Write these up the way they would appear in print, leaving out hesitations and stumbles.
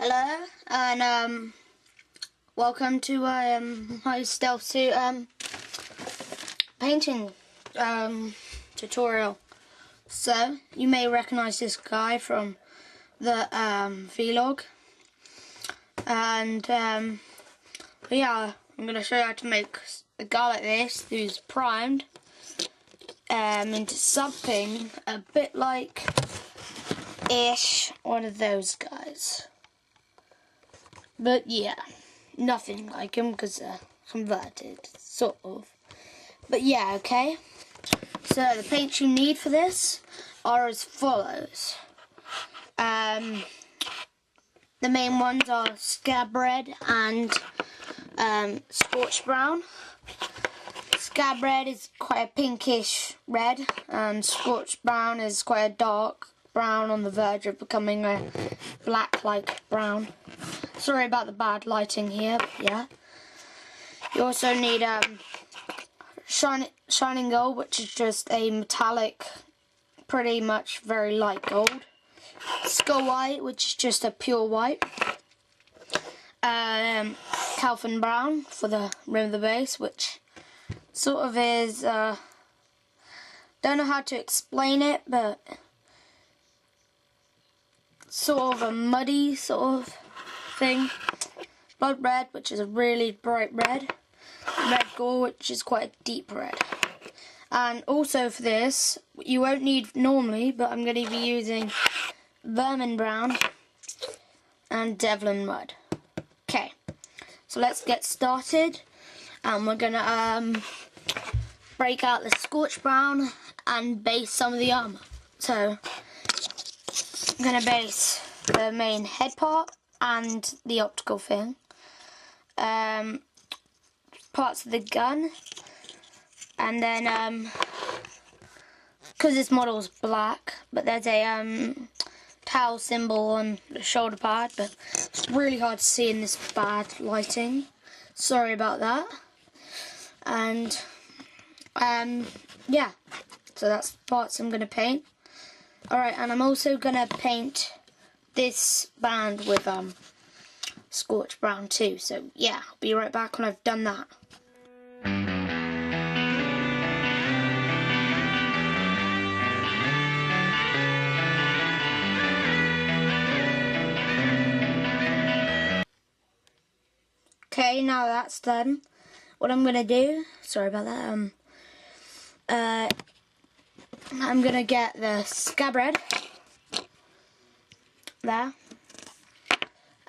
Hello, and welcome to my stealth suit painting tutorial. So you may recognize this guy from the vlog, and yeah, I'm gonna show you how to make a guy like this who's primed into something a bit like one of those guys. But yeah, nothing like him because they're converted, sort of. But yeah, okay. So the paints you need for this are as follows. The main ones are Scab Red and Scorched Brown. Scab Red is quite a pinkish red, and Scorched Brown is quite a dark brown on the verge of becoming a black-like brown. Sorry about the bad lighting here, but yeah. You also need shining gold, which is just a metallic, pretty much very light gold. Skull white, which is just a pure white. Calvin brown for the rim of the base, which sort of is, don't know how to explain it, but sort of a muddy sort of thing. Blood red, which is a really bright red. Red gore, which is quite a deep red. And also for this, you won't need normally, but I'm going to be using vermin brown and Devlin mud. Okay, so let's get started, and we're going to break out the Scorched Brown and base some of the armor. So I'm going to base the main head part and the optical thing, parts of the gun, and then because this model's black, but there's a towel symbol on the shoulder pad, but it's really hard to see in this bad lighting. Sorry about that. And yeah, so that's the parts I'm going to paint. Alright, and I'm also going to paint this band with Scorched Brown too. So yeah, I'll be right back when I've done that. Okay, now that's done, what I'm going to do, sorry about that, I'm going to get the Scab Red there,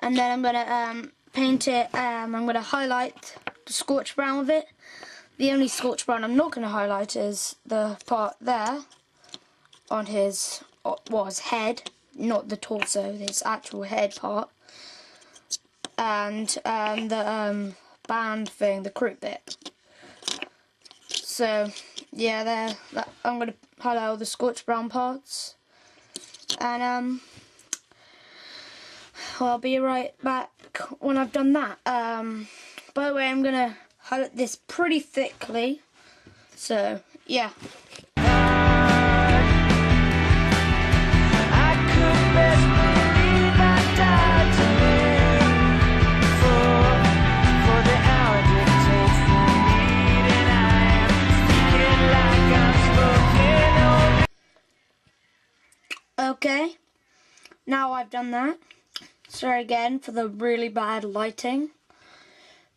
and then I'm going to paint it, I'm going to highlight the Scorched Brown with it. The only Scorched Brown I'm not going to highlight is the part there on his head, not the torso, his actual head part, and the band thing, the croup bit. So yeah, there. I'm going to highlight all the Scorched Brown parts, and well, I'll be right back when I've done that. By the way, I'm going to highlight this pretty thickly, so yeah. Okay, now I've done that. Sorry again for the really bad lighting,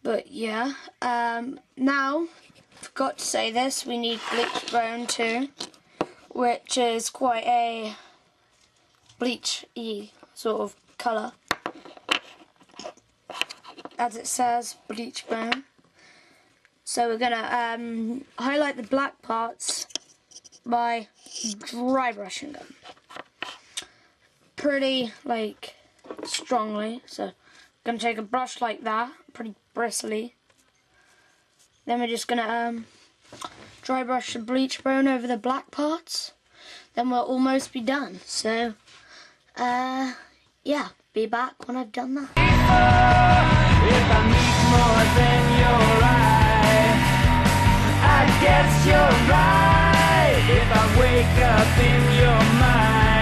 but yeah. Now, forgot to say this, we need bleached bone too, which is quite a bleachy sort of colour, as it says, bleach bone. So we're gonna highlight the black parts by dry brushing them. Pretty like strongly, so I'm gonna take a brush like that, pretty bristly. Then we're just gonna dry brush the bleach bone over the black parts. Then we'll almost be done. So yeah, be back when I've done that. If I need more than your eye, I guess you're right. If I wake up in your mind,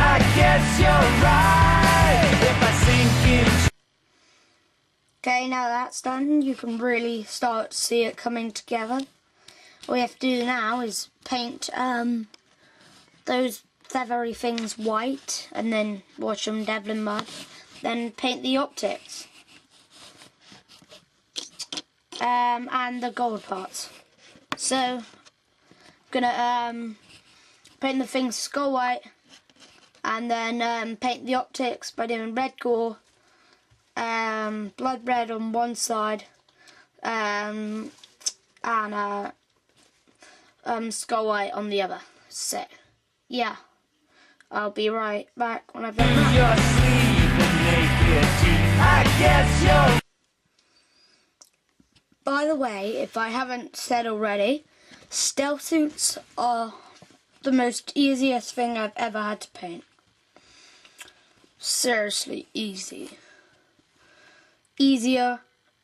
I guess you're right. Okay, now that's done, you can really start to see it coming together. All you have to do now is paint those feathery things white, and then wash them Devlin mud. Then paint the optics. And the gold parts. So, I'm gonna paint the things skull white, and then paint the optics by doing red gore, blood red on one side, and skull white on the other. So, yeah, I'll be right back when I've done that. By the way, if I haven't said already, stealth suits are the most easiest thing I've ever had to paint. Seriously easy. Easier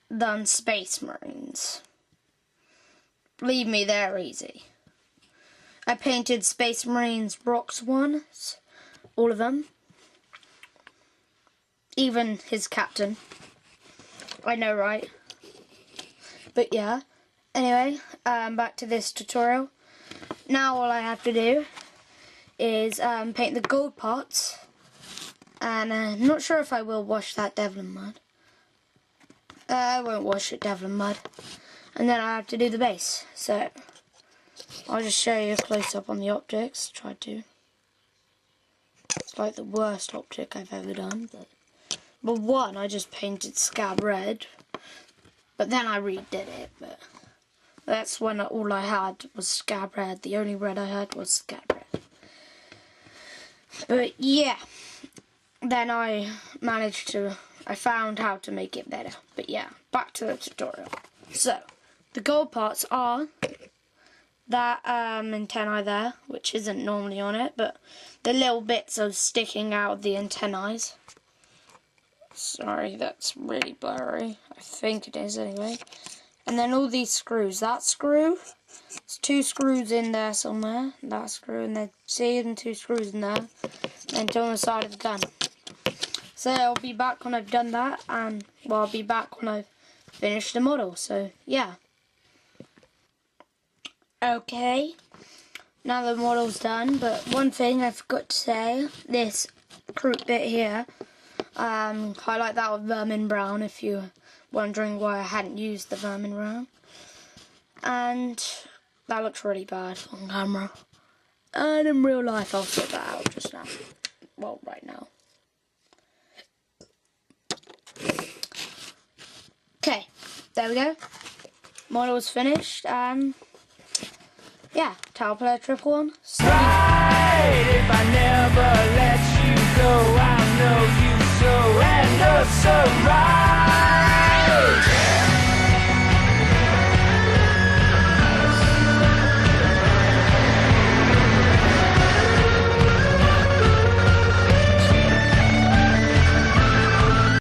than Space Marines. Believe me, they're easy. I painted Space Marines Rocks ones, all of them. Even his captain. I know, right? But yeah, anyway, back to this tutorial. Now all I have to do is paint the gold parts, and I'm not sure if I will wash that Devlin mud. I won't wash it Devlin mud. And then I have to do the base, so I'll just show you a close-up on the optics, try to. It's like the worst optic I've ever done, but one I just painted scab red. But then I redid it, but that's when all I had was scab red. The only red I had was scab red. But yeah, then I found how to make it better. But yeah, back to the tutorial. So, the gold parts are that antennae there, which isn't normally on it, but the little bits are sticking out of the antennae. Sorry, that's really blurry. I think it is anyway. And then all these screws. That screw, there's two screws in there somewhere. That screw, and then see them two screws in there. And two on the side of the gun. So I'll be back when I've done that, and well, I'll be back when I've finished the model. So yeah. Okay. Now the model's done, but one thing I forgot to say, this croup bit here. Highlight that with vermin brown if you're wondering why I hadn't used the vermin brown. And that looks really bad on camera. And in real life I'll sort that out just now. Well, right now. Okay, there we go. Model's finished, and yeah, Tower Player Triple 1.